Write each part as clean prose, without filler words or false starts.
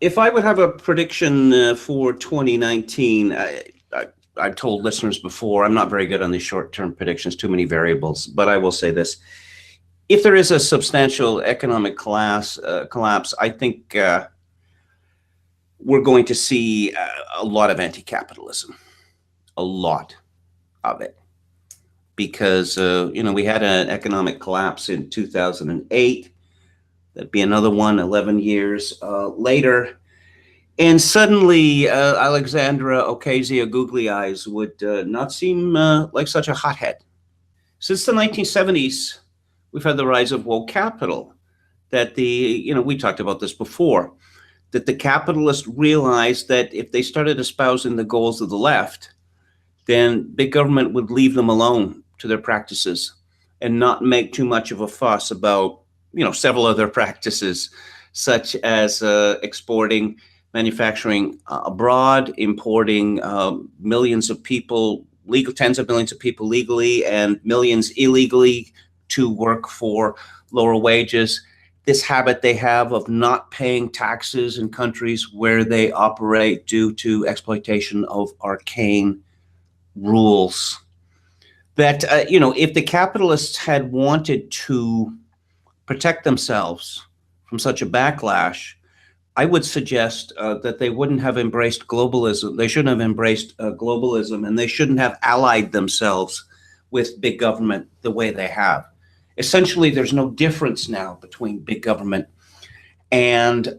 If I would have a prediction for 2019, I've told listeners before, I'm not very good on these short-term predictions, too many variables, but I will say this. If there is a substantial economic collapse, I think we're going to see a lot of anti-capitalism, a lot of it. Because, we had an economic collapse in 2008. That'd be another one 11 years later. And suddenly, Alexandra Ocasio Googly Eyes would not seem like such a hothead. Since the 1970s, we've had the rise of woke capital. That we talked about this before, that the capitalists realized that if they started espousing the goals of the left, then big government would leave them alone to their practices and not make too much of a fuss about, several other practices, such as exporting, manufacturing abroad, importing millions of people, tens of millions of people legally and millions illegally to work for lower wages. This habit they have of not paying taxes in countries where they operate due to exploitation of arcane rules. That, if the capitalists had wanted to protect themselves from such a backlash, I would suggest that they wouldn't have embraced globalism. They shouldn't have embraced globalism, and they shouldn't have allied themselves with big government the way they have. Essentially, there's no difference now between big government and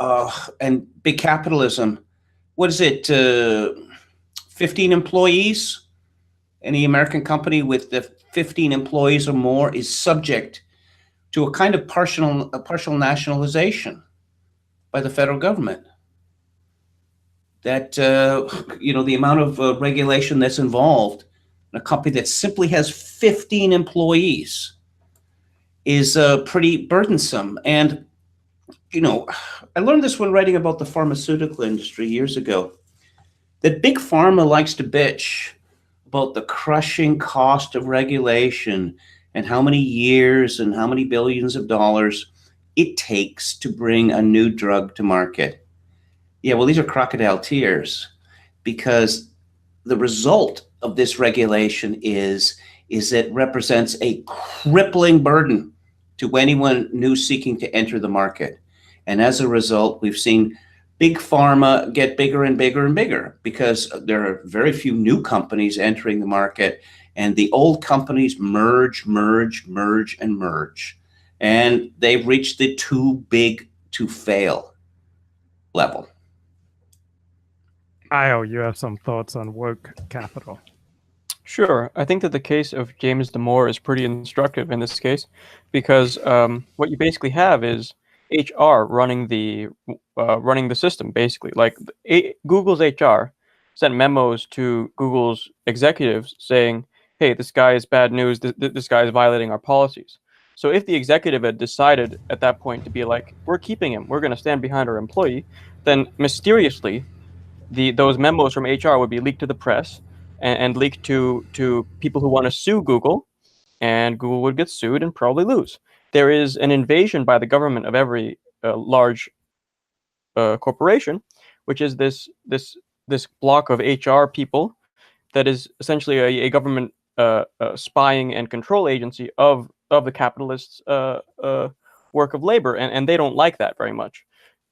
big capitalism. What is it? 15 employees? Any American company with the 15 employees or more is subject to a kind of partial nationalization by the federal government. That, the amount of regulation that's involved in a company that simply has 15 employees is pretty burdensome. And, I learned this when writing about the pharmaceutical industry years ago, that big pharma likes to bitch about the crushing cost of regulation and how many years and how many billions of dollars it takes to bring a new drug to market. Yeah, well, these are crocodile tears, because the result of this regulation is it represents a crippling burden to anyone new seeking to enter the market. And as a result, we've seen big pharma get bigger and bigger and bigger because there are very few new companies entering the market, and the old companies merge. And they've reached the too big to fail level. Kyle, you have some thoughts on woke capital? Sure. I think that the case of James Damore is pretty instructive in this case, because what you basically have is HR running the system, basically. Like Google's HR sent memos to Google's executives saying, "Hey, this guy is bad news. This guy is violating our policies." So if the executive had decided at that point to be like, "We're keeping him. We're going to stand behind our employee," then mysteriously, those memos from HR would be leaked to the press and leaked to people who want to sue Google, and Google would get sued and probably lose. There is an invasion by the government of every large corporation, which is this block of HR people that is essentially a government spying and control agency of the capitalists' work of labor, and they don't like that very much.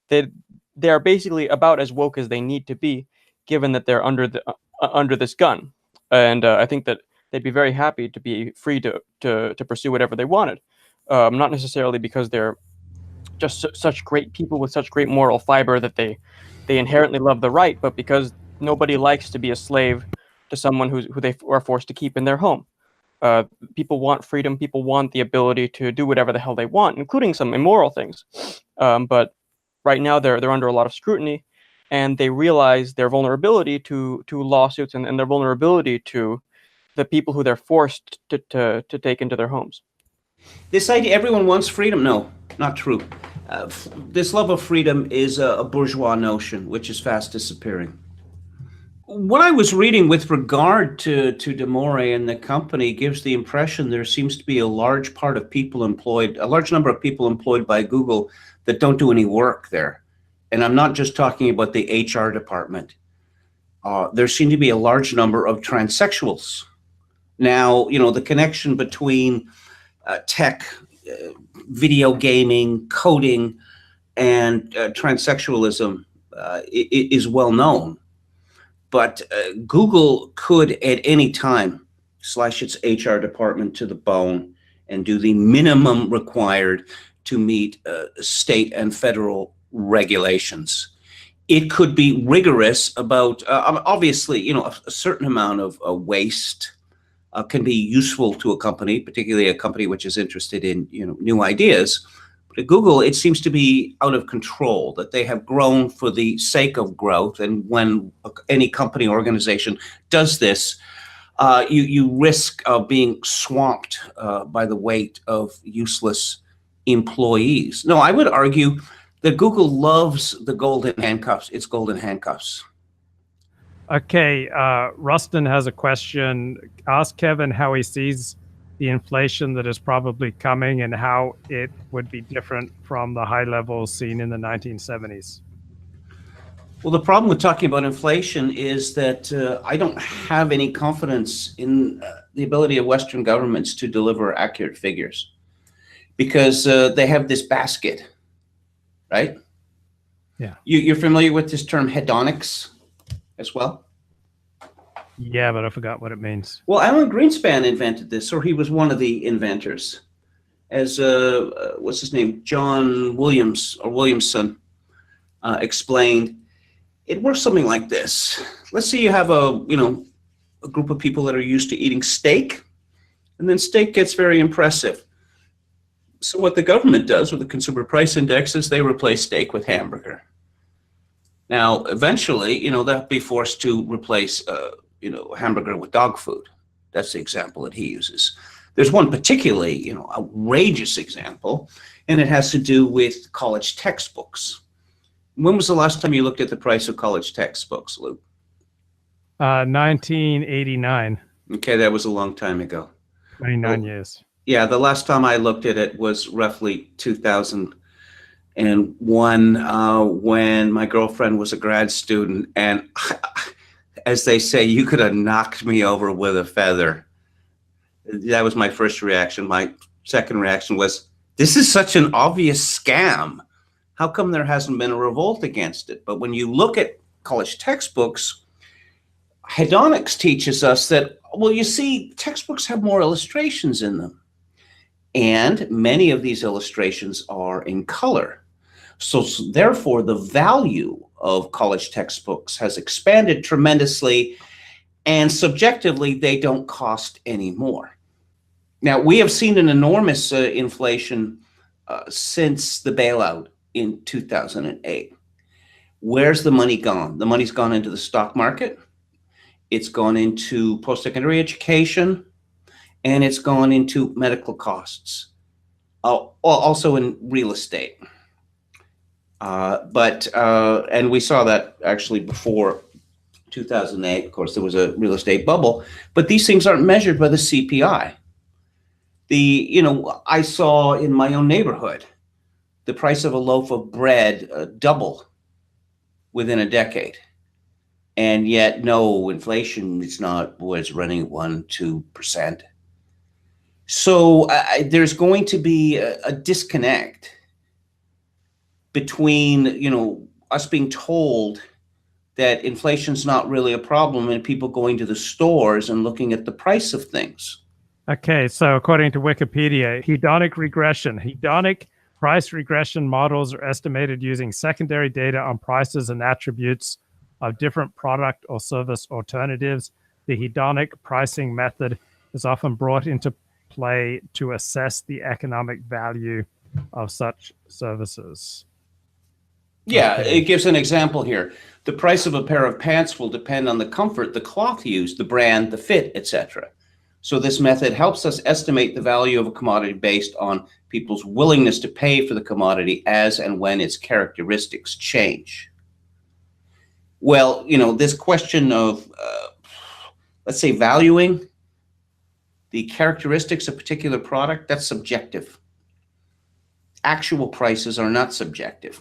They are basically about as woke as they need to be, given that they're under this gun, and I think that they'd be very happy to be free to pursue whatever they wanted. Not necessarily because they're just such great people with such great moral fiber that they inherently love the right, but because nobody likes to be a slave to someone who they are forced to keep in their home. People want freedom. People want the ability to do whatever the hell they want, including some immoral things. But right now they're under a lot of scrutiny, and they realize their vulnerability to lawsuits and their vulnerability to the people who they're forced to take into their homes. This idea, everyone wants freedom. No, not true. This love of freedom is a bourgeois notion, which is fast disappearing. What I was reading with regard to Damore and the company gives the impression there seems to be a large number of people employed by Google that don't do any work there. and I'm not just talking about the HR department, there seem to be a large number of transsexuals. Now, the connection between tech, video gaming, coding, and transsexualism is well known. But Google could at any time slash its HR department to the bone and do the minimum required to meet state and federal regulations. It could be rigorous about, obviously, a certain amount of waste can be useful to a company, particularly a company which is interested in, new ideas. But at Google, it seems to be out of control, that they have grown for the sake of growth. And when any company or organization does this, you risk being swamped by the weight of useless employees. No, I would argue that Google loves the golden handcuffs. It's golden handcuffs. Okay, Rustin has a question. Ask Kevin how he sees the inflation that is probably coming and how it would be different from the high levels seen in the 1970s. Well, the problem with talking about inflation is that I don't have any confidence in the ability of Western governments to deliver accurate figures, because they have this basket, right? Yeah. You're familiar with this term hedonics as well? Yeah, but I forgot what it means. Well, Alan Greenspan invented this, or he was one of the inventors, as what's his name, John Williams or Williamson explained. It works something like this. Let's say you have a group of people that are used to eating steak, and then steak gets very impressive. So what the government does with the consumer price index is they replace steak with hamburger. Now, eventually, they'll be forced to replace hamburger with dog food. That's the example that he uses. There's one particularly, outrageous example, and it has to do with college textbooks. When was the last time you looked at the price of college textbooks, Luke? 1989. Okay, that was a long time ago. 29 years. Yeah, the last time I looked at it was roughly 2001, when my girlfriend was a grad student, and as they say, you could have knocked me over with a feather. That was my first reaction. My second reaction was, this is such an obvious scam. How come there hasn't been a revolt against it? But when you look at college textbooks, hedonics teaches us that, well, you see, textbooks have more illustrations in them. And many of these illustrations are in color. So therefore, the value of college textbooks has expanded tremendously, and subjectively, they don't cost any more. Now, we have seen an enormous inflation since the bailout in 2008. Where's the money gone? The money's gone into the stock market, it's gone into post-secondary education, and it's gone into medical costs, also in real estate. And we saw that actually before 2008. Of course, there was a real estate bubble, but these things aren't measured by the CPI. I saw in my own neighborhood, the price of a loaf of bread double within a decade. And yet no inflation, it's running 1-2%. So there's going to be a disconnect between, us being told that inflation's not really a problem and people going to the stores and looking at the price of things. Okay, so according to Wikipedia, hedonic regression. Hedonic price regression models are estimated using secondary data on prices and attributes of different product or service alternatives. The hedonic pricing method is often brought into play to assess the economic value of such services. Yeah, Okay. it gives an example here. The price of a pair of pants will depend on the comfort, the cloth used, the brand, the fit, etc. So this method helps us estimate the value of a commodity based on people's willingness to pay for the commodity as and when its characteristics change. Well, this question of, let's say, valuing the characteristics of a particular product, that's subjective. Actual prices are not subjective.